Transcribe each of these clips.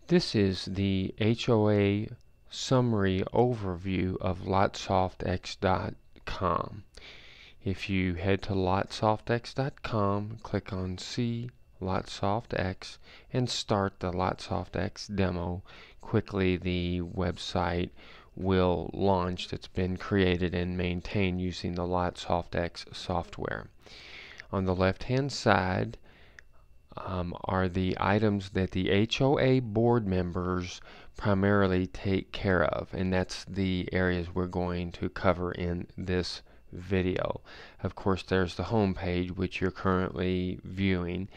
This is the HOA summary overview of LotSoftX.com. If you head to LotSoftX.com, click on See LotSoftX and start the LotSoftX demo, quickly the website will launch that's been created and maintained using the LotSoftX software. On the left hand side are the items that the HOA board members primarily take care of, and that's the areas we're going to cover in this video. Of course, there's the home page which you're currently viewing,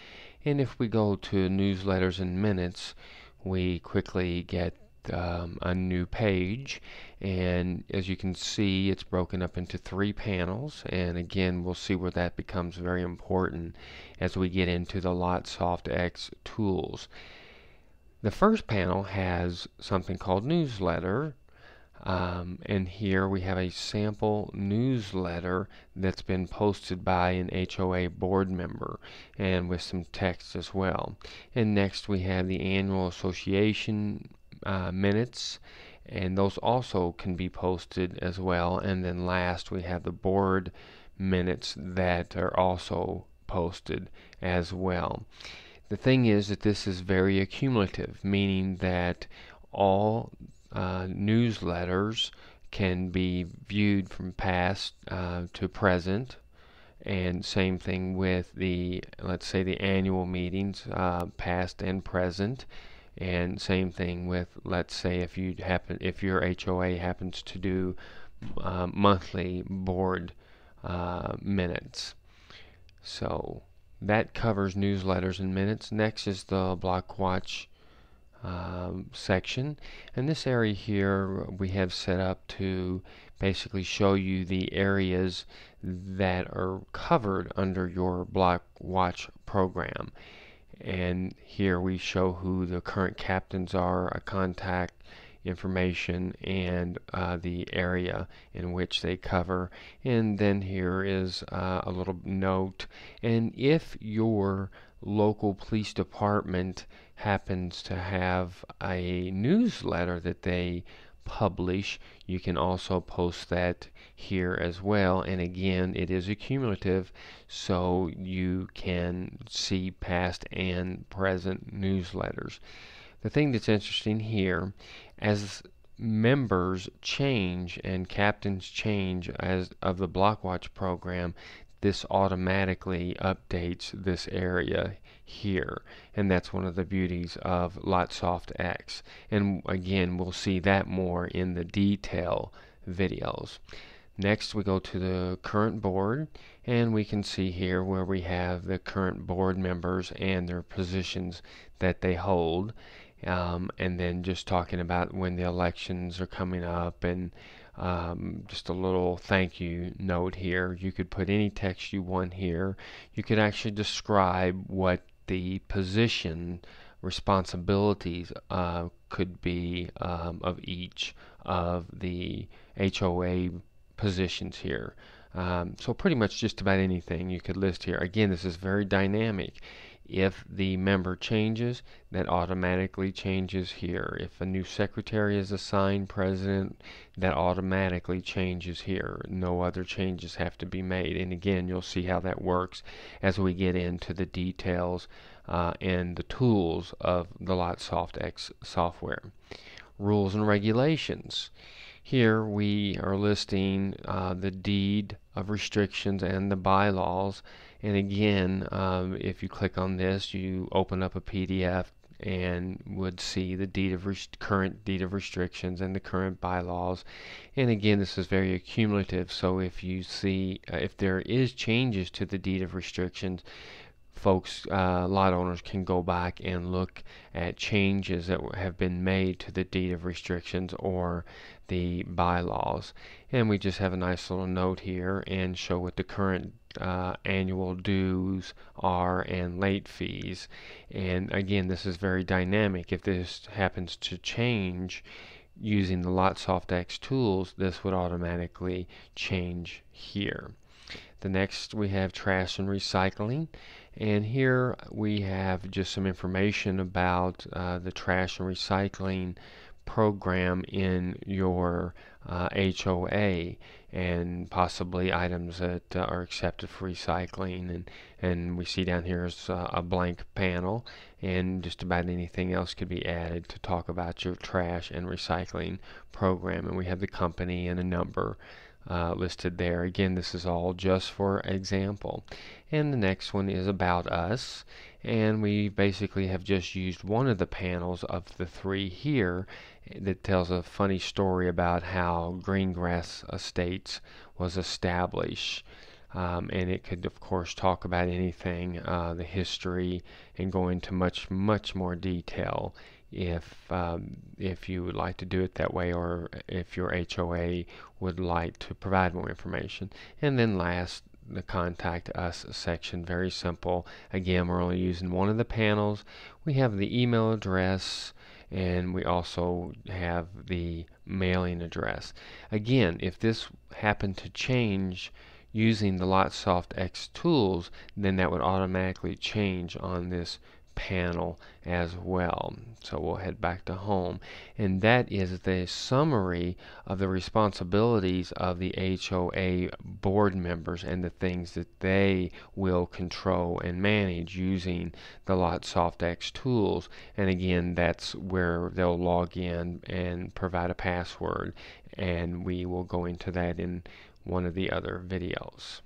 and if we go to newsletters and minutes, we quickly get a new page, and as you can see, it's broken up into 3 panels, and again we'll see where that becomes very important as we get into the LotSoftX tools. The first panel has something called newsletter, and here we have a sample newsletter that's been posted by an HOA board member and with some text as well. And next we have the annual association minutes, and those also can be posted as well. And then last we have the board minutes that are also posted as well. The thing is that this is very accumulative, meaning that all newsletters can be viewed from past to present, and same thing with the, let's say, the annual meetings, past and present. And same thing with, let's say, if your HOA happens to do monthly board minutes. So that covers newsletters and minutes. Next is the block watch section, and this area here we have set up to basically show you the areas that are covered under your block watch program. And here we show who the current captains are, a contact information, and the area in which they cover. And then here is a little note, and if your local police department happens to have a newsletter that they publish, you can also post that here as well. And again, it is accumulative, so you can see past and present newsletters. The thing that's interesting here, as members change and captains change as of the block watch program, this automatically updates this area here, and that's one of the beauties of LotSoftX. And again, we'll see that more in the detail videos. Next we go to the current board, and we can see here where we have the current board members and their positions that they hold, and then just talking about when the elections are coming up, and just a little thank you note here. You could put any text you want here. You could actually describe what the position responsibilities could be of each of the HOA positions here. So pretty much just about anything you could list here. Again, this is very dynamic. If the member changes, that automatically changes here. If a new secretary is assigned president, that automatically changes here. No other changes have to be made. And again, you'll see how that works as we get into the details and the tools of the LotSoftX software. Rules and regulations. Here we are listing the deed of restrictions and the bylaws. And again, if you click on this, you open up a PDF and would see the current deed of restrictions and the current bylaws. And again, this is very accumulative, so if you see if there is changes to the deed of restrictions, folks, lot owners can go back and look at changes that have been made to the deed of restrictions or the bylaws. And we just have a nice little note here and show what the current annual dues are and late fees. And again, this is very dynamic. If this happens to change using the LotSoftX tools, this would automatically change here. The next we have trash and recycling, And here we have just some information about the trash and recycling program in your HOA, and possibly items that are accepted for recycling. And we see down here is a blank panel, and just about anything else could be added to talk about your trash and recycling program. And we have the company and a number listed there. Again, this is all just for example. And the next one is about us, and we basically have just used one of the panels of the three here that tells a funny story about how Greengrass Estates was established. And it could, of course, talk about anything, the history, and go into much more detail if you would like to do it that way, or if your HOA would like to provide more information. And then last, the contact us section, very simple. Again, we're only using one of the panels. We have the email address, and we also have the mailing address. Again, if this happened to change using the LotSoftX tools, then that would automatically change on this panel as well. So we'll head back to home, and that is the summary of the responsibilities of the HOA board members and the things that they will control and manage using the LotSoftX tools. And again, that's where they'll log in and provide a password, and we will go into that in one of the other videos.